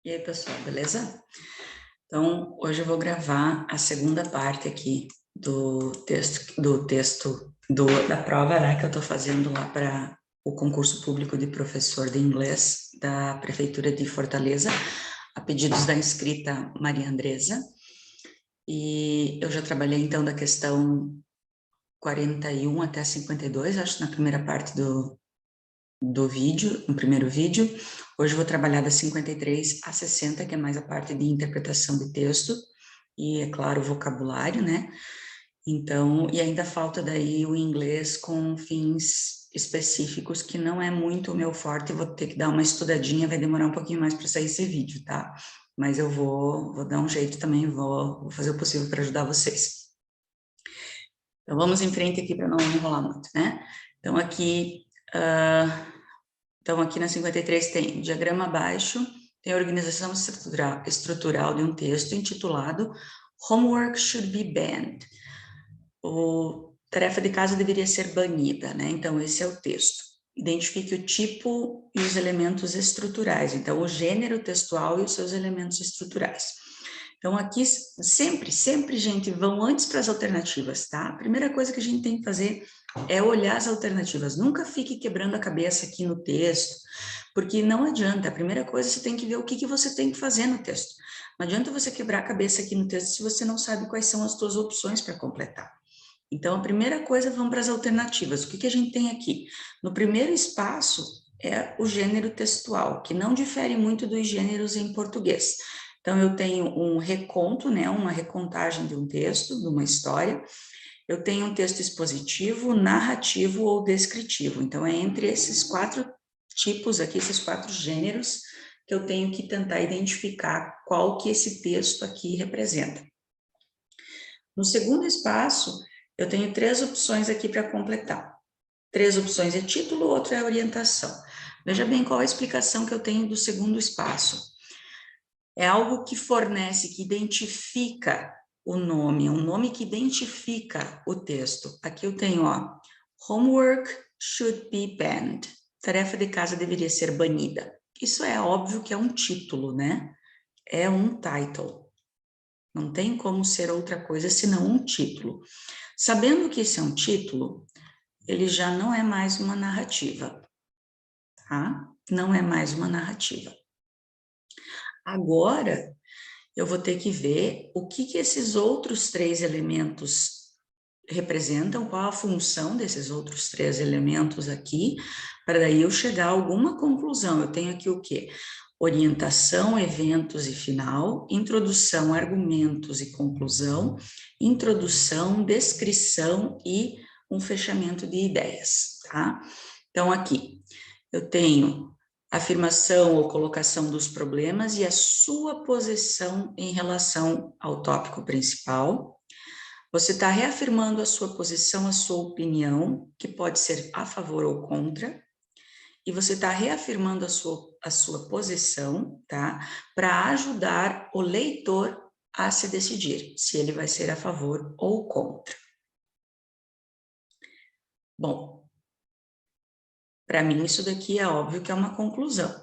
E aí, pessoal, beleza? Então, hoje eu vou gravar a segunda parte aqui da prova, né, que eu estou fazendo lá para o concurso público de professor de inglês da Prefeitura de Fortaleza, a pedidos da inscrita Maria Andresa. E eu já trabalhei, então, da questão 41 até 52, acho, na primeira parte do vídeo, no primeiro vídeo. Hoje eu vou trabalhar da 53 a 60, que é mais a parte de interpretação de texto, e, é claro, o vocabulário, né? Então, e ainda falta daí o inglês com fins específicos, que não é muito o meu forte, vou ter que dar uma estudadinha, vai demorar um pouquinho mais para sair esse vídeo, tá? Mas eu vou dar um jeito também, vou fazer o possível para ajudar vocês. Então, vamos em frente aqui para não enrolar muito, né? Então, aqui... Então, aqui na 53 tem diagrama abaixo, tem a organização estrutural de um texto intitulado Homework Should Be Banned. O tarefa de casa deveria ser banida, né? Então, esse é o texto. Identifique o tipo e os elementos estruturais. Então, o gênero textual e os seus elementos estruturais. Então, aqui, sempre, gente, vão antes para as alternativas, tá? A primeira coisa que a gente tem que fazer é olhar as alternativas. Nunca fique quebrando a cabeça aqui no texto, porque não adianta. A primeira coisa, você tem que ver o que você tem que fazer no texto. Não adianta você quebrar a cabeça aqui no texto se você não sabe quais são as suas opções para completar. Então, a primeira coisa, vamos para as alternativas. O que a gente tem aqui? No primeiro espaço é o gênero textual, que não difere muito dos gêneros em português. Então, eu tenho um reconto, né, uma recontagem de um texto, de uma história. Eu tenho um texto expositivo, narrativo ou descritivo. Então, é entre esses quatro tipos aqui, esses quatro gêneros, que eu tenho que tentar identificar qual que esse texto aqui representa. No segundo espaço, eu tenho três opções aqui para completar. Três opções é título, outra é orientação. Veja bem qual a explicação que eu tenho do segundo espaço. É algo que fornece, que identifica o nome, um nome que identifica o texto. Aqui eu tenho, ó, homework should be banned. Tarefa de casa deveria ser banida. Isso é óbvio que é um título, né? É um title. Não tem como ser outra coisa senão um título. Sabendo que esse é um título, ele já não é mais uma narrativa, tá? Não é mais uma narrativa. Agora, eu vou ter que ver o que esses outros três elementos representam, qual a função desses outros três elementos aqui, para daí eu chegar a alguma conclusão. Eu tenho aqui o quê? Orientação, eventos e final, introdução, argumentos e conclusão, introdução, descrição e um fechamento de ideias, tá? Então, aqui, eu tenho afirmação ou colocação dos problemas e a sua posição em relação ao tópico principal. Você está reafirmando a sua posição, a sua opinião, que pode ser a favor ou contra, e você está reafirmando a sua posição, tá? Para ajudar o leitor a se decidir se ele vai ser a favor ou contra. Bom, para mim isso daqui é óbvio que é uma conclusão,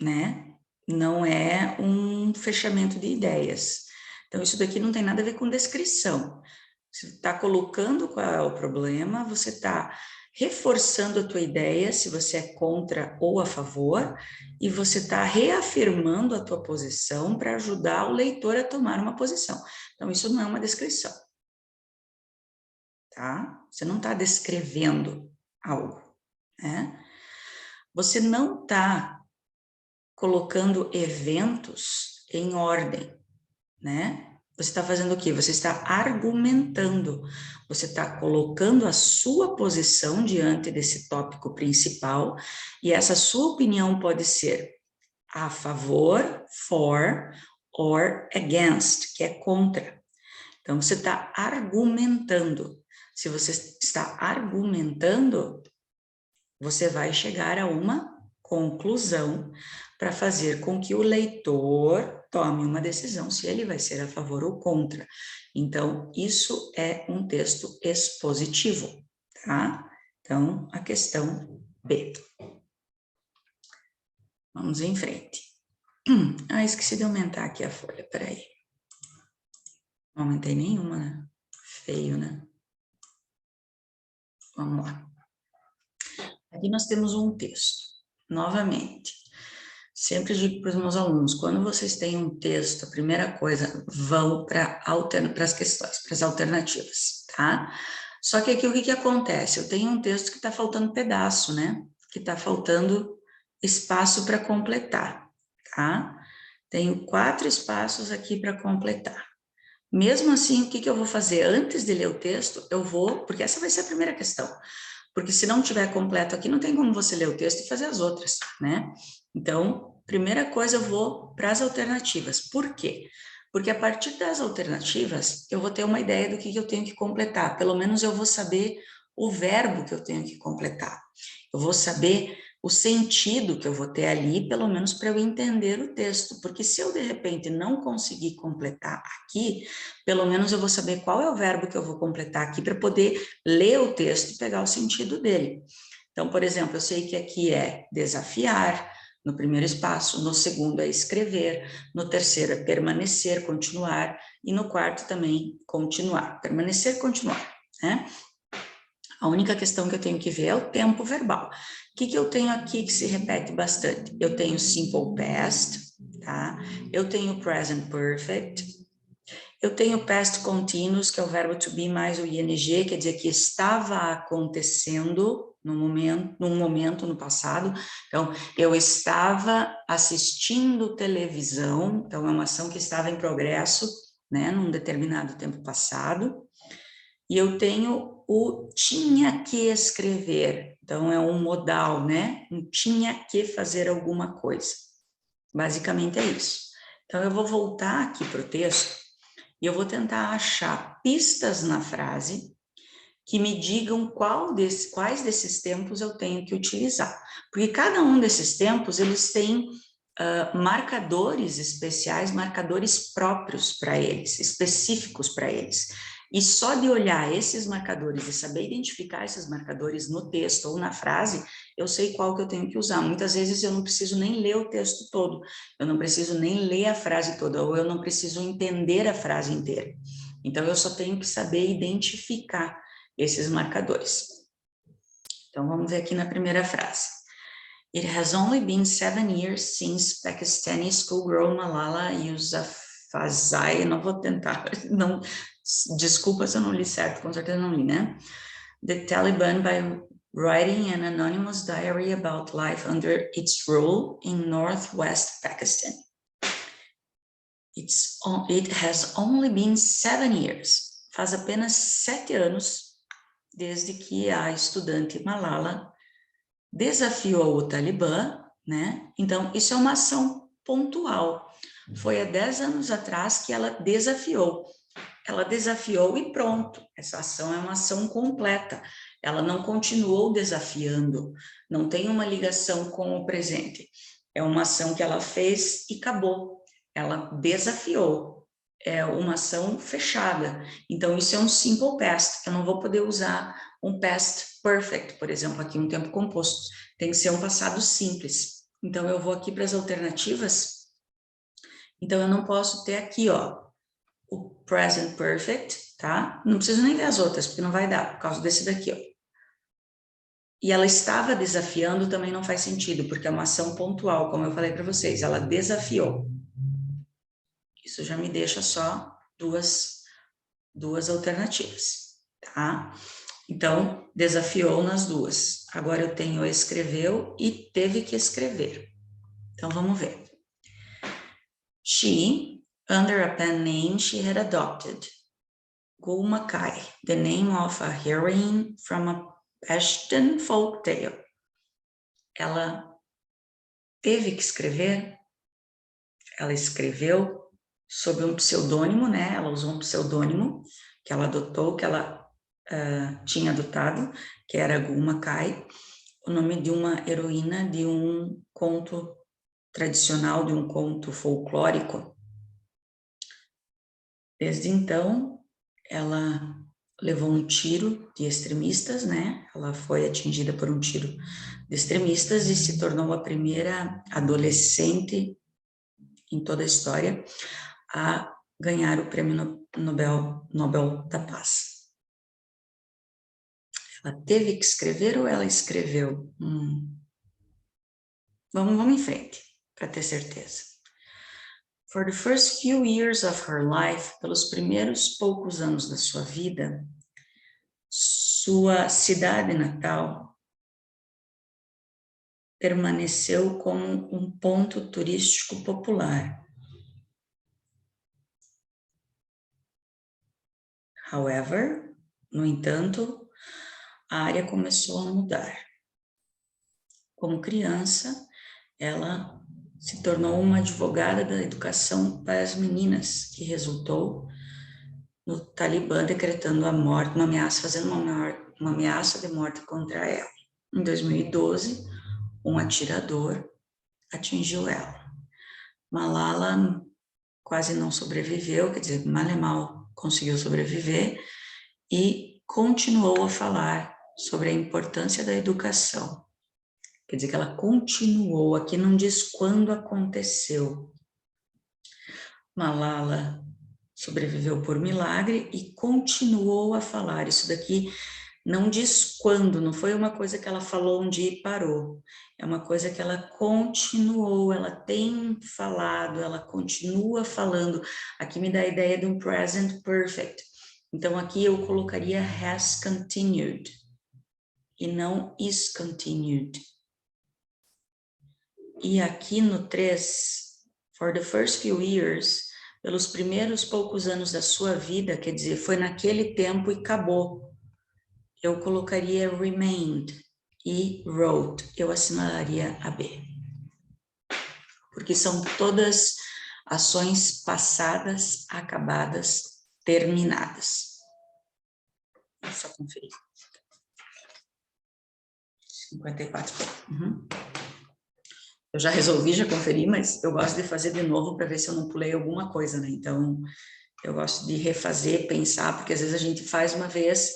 né? Não é um fechamento de ideias. Então, isso daqui não tem nada a ver com descrição. Você está colocando qual é o problema, você está reforçando a tua ideia, se você é contra ou a favor, e você está reafirmando a tua posição para ajudar o leitor a tomar uma posição. Então, isso não é uma descrição, tá? Você não está descrevendo algo, né? Você não está colocando eventos em ordem, né? Você está fazendo o quê? Você está argumentando, você está colocando a sua posição diante desse tópico principal, e essa sua opinião pode ser a favor, for, or against, que é contra. Então, você está argumentando. Se você está argumentando, você vai chegar a uma conclusão para fazer com que o leitor tome uma decisão se ele vai ser a favor ou contra. Então, isso é um texto expositivo, tá? Então, a questão B. Vamos em frente. Ah, esqueci de aumentar aqui a folha, peraí. Não aumentei nenhuma, né? Feio, né? Vamos lá. Aqui nós temos um texto. Novamente, sempre digo para os meus alunos, quando vocês têm um texto, a primeira coisa, vão para as questões, para as alternativas, tá? Só que aqui o que acontece? Eu tenho um texto que está faltando pedaço, né? Que está faltando espaço para completar, tá? Tenho 4 espaços aqui para completar. Mesmo assim, o que eu vou fazer? Antes de ler o texto, eu vou, porque essa vai ser a primeira questão, porque se não tiver completo aqui, não tem como você ler o texto e fazer as outras, né? Então, primeira coisa, eu vou para as alternativas. Por quê? Porque a partir das alternativas, eu vou ter uma ideia do que eu tenho que completar. Pelo menos eu vou saber o verbo que eu tenho que completar. Eu vou saber o sentido que eu vou ter ali, pelo menos para eu entender o texto. Porque se eu, de repente, não conseguir completar aqui, pelo menos eu vou saber qual é o verbo que eu vou completar aqui para poder ler o texto e pegar o sentido dele. Então, por exemplo, eu sei que aqui é desafiar, no primeiro espaço, no segundo é escrever, no terceiro é permanecer, continuar, e no quarto também continuar, permanecer, continuar, né? A única questão que eu tenho que ver é o tempo verbal. O que eu tenho aqui que se repete bastante? Eu tenho simple past, tá? Eu tenho present perfect, eu tenho past continuous, que é o verbo to be mais o ing, quer dizer que estava acontecendo num momento no passado. Então, eu estava assistindo televisão, então é uma ação que estava em progresso, né, num determinado tempo passado. E eu tenho o tinha que escrever, então é um modal, né, um tinha que fazer alguma coisa. Basicamente é isso. Então, eu vou voltar aqui para o texto e eu vou tentar achar pistas na frase que me digam quais desses tempos eu tenho que utilizar. Porque cada um desses tempos, eles têm marcadores especiais, marcadores próprios para eles, específicos para eles. E só de olhar esses marcadores e saber identificar esses marcadores no texto ou na frase, eu sei qual que eu tenho que usar. Muitas vezes eu não preciso nem ler o texto todo, eu não preciso nem ler a frase toda, ou eu não preciso entender a frase inteira. Então, eu só tenho que saber identificar esses marcadores. Então, vamos ver aqui na primeira frase. It has only been 7 years since Pakistani schoolgirl Malala Yousafzai, não vou tentar, não, desculpa se eu não li certo, com certeza não li, né? The Taliban by writing an anonymous diary about life under its rule in northwest Pakistan. It has only been 7 years. Faz apenas 7 anos desde que a estudante Malala desafiou o Talibã, né? Então, isso é uma ação pontual. Foi há 10 anos atrás que ela desafiou. Ela desafiou e pronto. Essa ação é uma ação completa. Ela não continuou desafiando, não tem uma ligação com o presente. É uma ação que ela fez e acabou. Ela desafiou. É uma ação fechada. Então, isso é um simple past. Eu não vou poder usar um past perfect, por exemplo, aqui um tempo composto. Tem que ser um passado simples. Então, eu vou aqui para as alternativas. Então, eu não posso ter aqui, ó, o present perfect, tá? Não preciso nem ver as outras, porque não vai dar, por causa desse daqui, ó. E ela estava desafiando também não faz sentido, porque é uma ação pontual, como eu falei para vocês, ela desafiou. Isso já me deixa só duas alternativas, tá? Então, desafiou nas duas. Agora eu tenho escreveu e teve que escrever. Então, vamos ver. She, under a pen name she had adopted, Gul Makai, the name of a heroine from a Pashtun folk tale. Ela teve que escrever, ela escreveu sob um pseudônimo, né? Ela usou um pseudônimo que ela adotou, que ela tinha adotado, que era Gul Makai, o nome de uma heroína de um conto tradicional, de um conto folclórico. Desde então, ela levou um tiro de extremistas, né? Ela foi atingida por um tiro de extremistas e se tornou a primeira adolescente em toda a história a ganhar o Prêmio Nobel da Paz. Ela teve que escrever ou ela escreveu? Vamos em frente, para ter certeza. For the first few years of her life, pelos primeiros poucos anos da sua vida, sua cidade natal permaneceu como um ponto turístico popular. However, no entanto, a área começou a mudar. Como criança, ela se tornou uma advogada da educação para as meninas, que resultou no Talibã decretando a morte, uma ameaça, fazendo uma ameaça de morte contra ela. Em 2012, um atirador atingiu ela. Malala quase não sobreviveu, quer dizer, mal e mal conseguiu sobreviver, e continuou a falar sobre a importância da educação. Quer dizer que ela continuou, aqui não diz quando aconteceu. Malala sobreviveu por milagre e continuou a falar. Isso daqui não diz quando, não foi uma coisa que ela falou um dia e parou. É uma coisa que ela continuou, ela tem falado, ela continua falando. Aqui me dá a ideia de um present perfect. Então, aqui eu colocaria has continued e não is continued. E aqui no 3, for the first few years, pelos primeiros poucos anos da sua vida, quer dizer, foi naquele tempo e acabou. Eu colocaria remained e wrote, eu assinalaria a B. Porque são todas ações passadas, acabadas, terminadas. Vou só conferir. 54. Eu já resolvi, já conferi, mas eu gosto de fazer de novo para ver se eu não pulei alguma coisa, né? Então, eu gosto de refazer, pensar, porque às vezes a gente faz uma vez,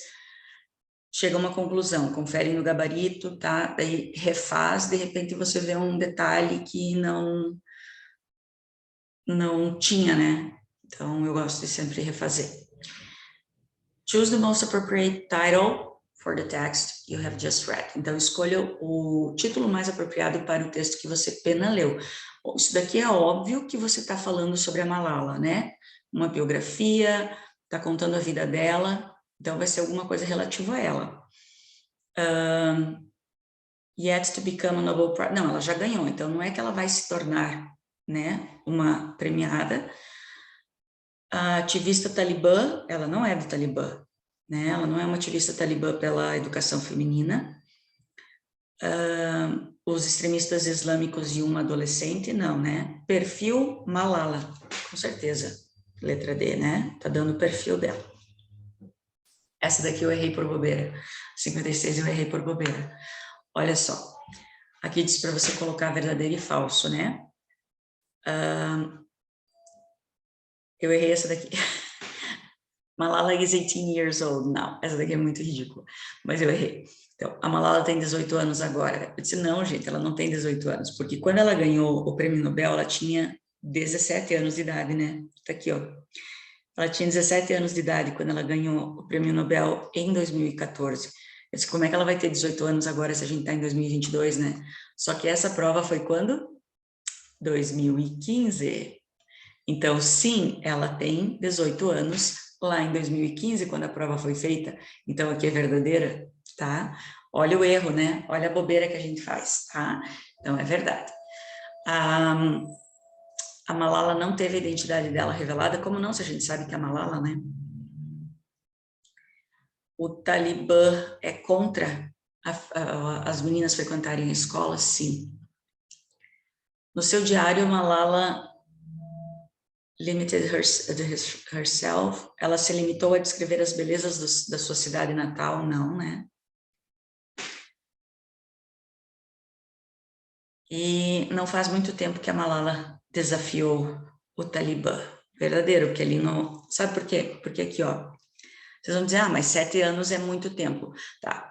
chega a uma conclusão, confere no gabarito, tá? Daí refaz, de repente você vê um detalhe que não tinha, né? Então, eu gosto de sempre refazer. Choose the most appropriate title for the text you have just read. Então, escolha o título mais apropriado para o texto que você apenas leu. Isso daqui é óbvio que você está falando sobre a Malala, né? Uma biografia, está contando a vida dela, então vai ser alguma coisa relativa a ela. Yet to become a Nobel Prize. Não, ela já ganhou, então não é que ela vai se tornar, né, uma premiada. A ativista talibã, ela não é do Talibã, né? Ela não é uma ativista talibã pela educação feminina. Os extremistas islâmicos e uma adolescente, não, né? Perfil Malala, com certeza. Letra D, né? Tá dando o perfil dela. Essa daqui eu errei por bobeira. 56 eu errei por bobeira. Olha só. Aqui diz para você colocar verdadeiro e falso, né? Eu errei essa daqui. Malala is 18 years old. Não, essa daqui é muito ridícula, mas eu errei. Então, a Malala tem 18 anos agora. Eu disse, não, gente, ela não tem 18 anos, porque quando ela ganhou o prêmio Nobel, ela tinha 17 anos de idade, né? Tá aqui, ó. Ela tinha 17 anos de idade quando ela ganhou o prêmio Nobel em 2014. Eu disse, como é que ela vai ter 18 anos agora se a gente tá em 2022, né? Só que essa prova foi quando? 2015. Então, sim, ela tem 18 anos lá em 2015, quando a prova foi feita. Então, aqui é verdadeira, tá? Olha o erro, né? Olha a bobeira que a gente faz, tá? Então, é verdade. A Malala não teve a identidade dela revelada, como não, se a gente sabe que é a Malala, né? O Talibã é contra as meninas frequentarem a escola? Sim. No seu diário, Malala limited herself, ela se limitou a descrever as belezas da sua cidade natal? Não, né? E não faz muito tempo que a Malala desafiou o Talibã. Verdadeiro, porque ali não... Sabe por quê? Porque aqui, ó, Vocês vão dizer, ah, mas 7 anos é muito tempo. Tá,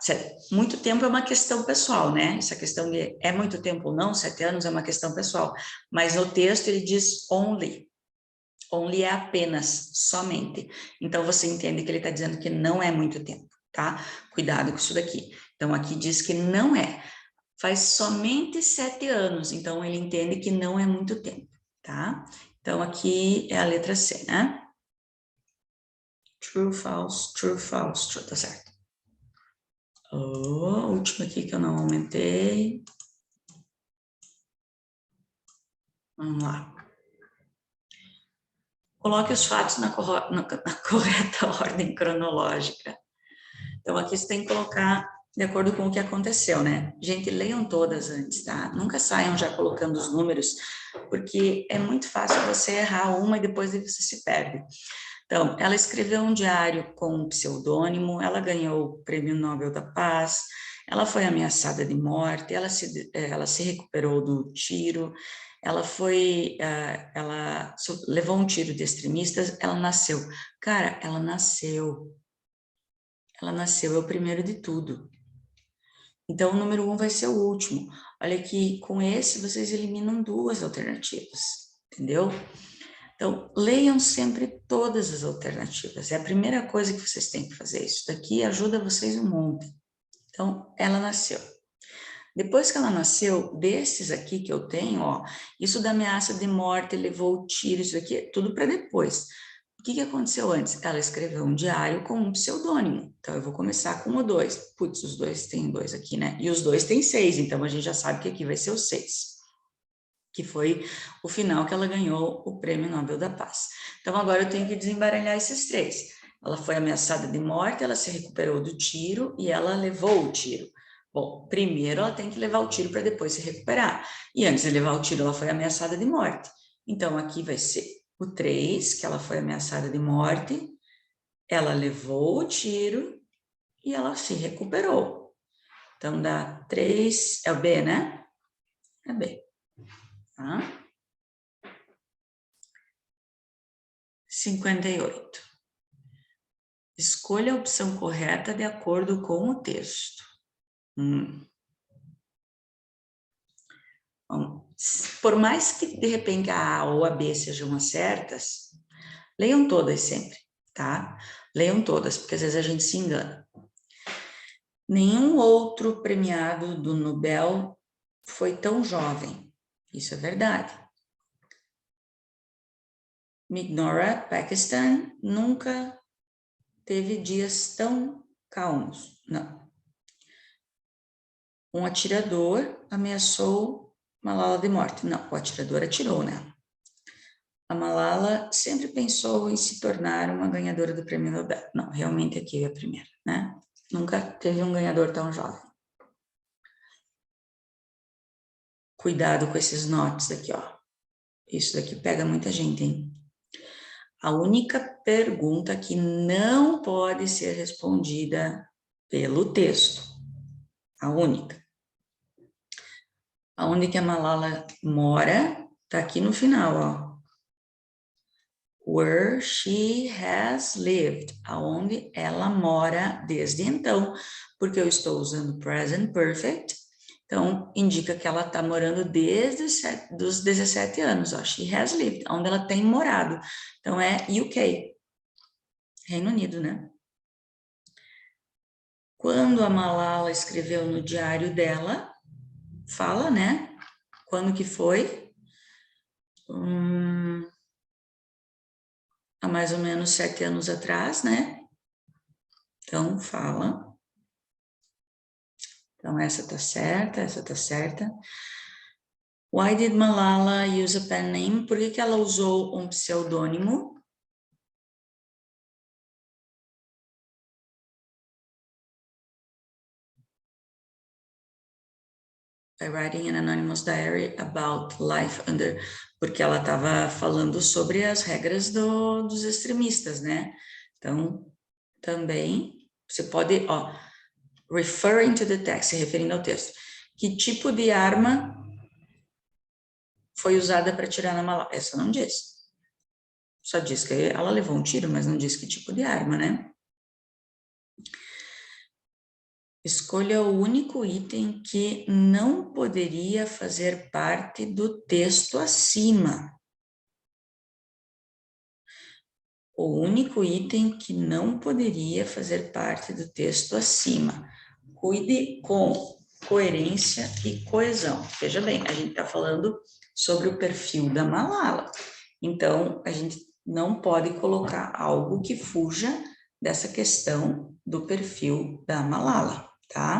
muito tempo é uma questão pessoal, né? Essa questão de é muito tempo ou não, 7 anos é uma questão pessoal. Mas no texto ele diz only. Only é apenas, somente. Então, você entende que ele está dizendo que não é muito tempo, tá? Cuidado com isso daqui. Então, aqui diz que não é. Faz somente 7 anos, então ele entende que não é muito tempo, tá? Então, aqui é a letra C, né? True, false, true, false, true, tá certo. O último aqui que eu não aumentei. Vamos lá. Coloque os fatos na correta ordem cronológica. Então, aqui você tem que colocar de acordo com o que aconteceu, né? Gente, leiam todas antes, tá? Nunca saiam já colocando os números, porque é muito fácil você errar uma e depois você se perde. Então, ela escreveu um diário com um pseudônimo, ela ganhou o Prêmio Nobel da Paz, ela foi ameaçada de morte, ela se recuperou do tiro, ela levou um tiro de extremistas, ela nasceu. Cara, ela nasceu, é o primeiro de tudo. Então, o número 1 vai ser o último. Olha que com esse vocês eliminam 2 alternativas, entendeu? Então, leiam sempre todas as alternativas. É a primeira coisa que vocês têm que fazer. Isso daqui ajuda vocês um monte. Então, ela nasceu. Depois que ela nasceu, desses aqui que eu tenho, ó, isso da ameaça de morte, levou o tiro, isso aqui, é tudo para depois. O que aconteceu antes? Ela escreveu um diário com um pseudônimo. Então, eu vou começar com o 2. Putz, os dois têm 2 aqui, né? E os dois têm 6, então a gente já sabe que aqui vai ser o 6, que foi o final que ela ganhou o Prêmio Nobel da Paz. Então, agora eu tenho que desembaralhar esses 3. Ela foi ameaçada de morte, ela se recuperou do tiro e ela levou o tiro. Bom, primeiro ela tem que levar o tiro para depois se recuperar. E antes de levar o tiro, ela foi ameaçada de morte. Então, aqui vai ser o 3, que ela foi ameaçada de morte, ela levou o tiro e ela se recuperou. Então, dá 3, é o B, né? É B. Tá? 58. Escolha a opção correta de acordo com o texto. Bom, por mais que de repente a A ou a B sejam as certas, leiam todas sempre, tá? Leiam todas, porque às vezes a gente se engana. Nenhum outro premiado do Nobel foi tão jovem. Isso é verdade. Mignoret Pakistan nunca teve dias tão calmos. Não. Um atirador ameaçou Malala de morte. Não, o atirador atirou, né? A Malala sempre pensou em se tornar uma ganhadora do Prêmio Nobel. Não, realmente aqui é a primeira, né? Nunca teve um ganhador tão jovem. Cuidado com esses notes daqui, ó. Isso daqui pega muita gente, hein? A única pergunta que não pode ser respondida pelo texto. A única. Aonde que a Malala mora, tá aqui no final, ó. Where she has lived, aonde ela mora desde então, porque eu estou usando present perfect, então indica que ela está morando desde os 17 anos, ó, she has lived, onde ela tem morado, então é UK, Reino Unido, né? Quando a Malala escreveu no diário dela, fala, né? Quando que foi? Há mais ou menos 7 anos atrás, né? Então, fala. Então, essa tá certa, essa tá certa. Why did Malala use a pen name? Por que ela usou um pseudônimo? By writing an anonymous diary about life under... Porque ela estava falando sobre as regras dos extremistas, né? Então, também, você pode... Ó, referring to the text, se referindo ao texto. Que tipo de arma foi usada para atirar na Malala? Essa não diz. Só diz que ela levou um tiro, mas não diz que tipo de arma, né? Escolha o único item que não poderia fazer parte do texto acima. O único item que não poderia fazer parte do texto acima. Cuide com coerência e coesão. Veja bem, a gente está falando sobre o perfil da Malala. Então, a gente não pode colocar algo que fuja dessa questão do perfil da Malala, tá?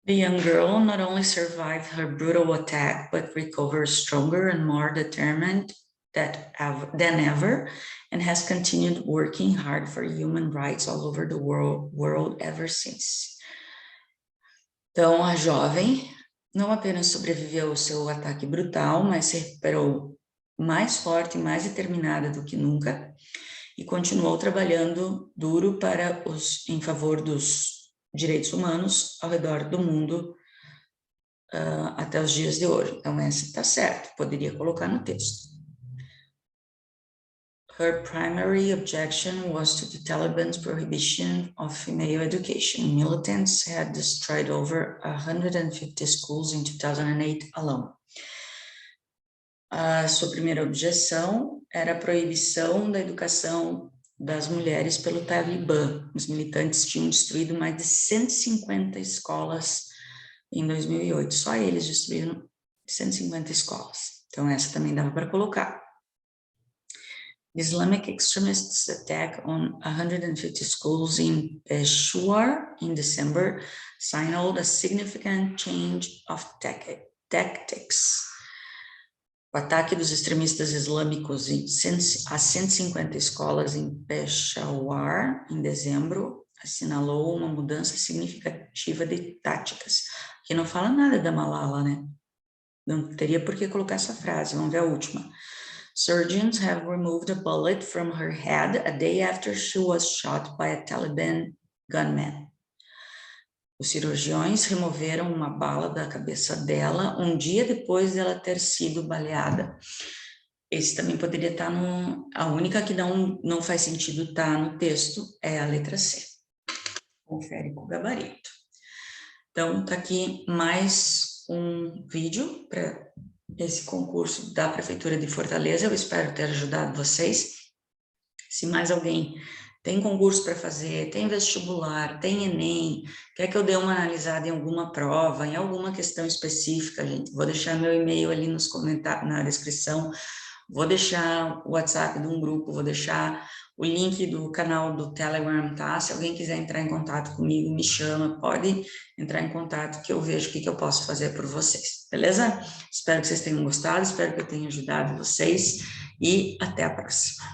The young girl not only survived her brutal attack, but recovered stronger and more determined than ever, and has continued working hard for human rights all over the world ever since. Então, a jovem não apenas sobreviveu ao seu ataque brutal, mas se recuperou mais forte e mais determinada do que nunca, e continuou trabalhando duro em favor dos direitos humanos ao redor do mundo até os dias de hoje. Então, essa está certo, poderia colocar no texto. Her primary objection was to the Taliban's prohibition of female education. Militants had destroyed over 150 schools in 2008 alone. A sua primeira objeção era a proibição da educação das mulheres pelo Talibã. Os militantes tinham destruído mais de 150 escolas em 2008. Só eles destruíram 150 escolas. Então, essa também dava para colocar. The Islamic extremists' attack on 150 schools in Peshawar in December signaled a significant change of tactics. O ataque dos extremistas islâmicos a 150 escolas em Peshawar, em dezembro, assinalou uma mudança significativa de táticas. Aqui não fala nada da Malala, né? Não teria por que colocar essa frase. Vamos ver a última. Surgeons have removed a bullet from her head a day after she was shot by a Taliban gunman. Os cirurgiões removeram uma bala da cabeça dela um dia depois dela ter sido baleada. Esse também poderia estar A única que não faz sentido estar no texto é a letra C. Confere com o gabarito. Então, está aqui mais um vídeo para esse concurso da Prefeitura de Fortaleza. Eu espero ter ajudado vocês. Se mais alguém tem concurso para fazer, tem vestibular, tem Enem, quer que eu dê uma analisada em alguma prova, em alguma questão específica, gente, vou deixar meu e-mail ali nos comentários, na descrição, vou deixar o WhatsApp de um grupo, vou deixar o link do canal do Telegram, tá? Se alguém quiser entrar em contato comigo, me chama, pode entrar em contato que eu vejo o que eu posso fazer por vocês, beleza? Espero que vocês tenham gostado, espero que eu tenha ajudado vocês e até a próxima.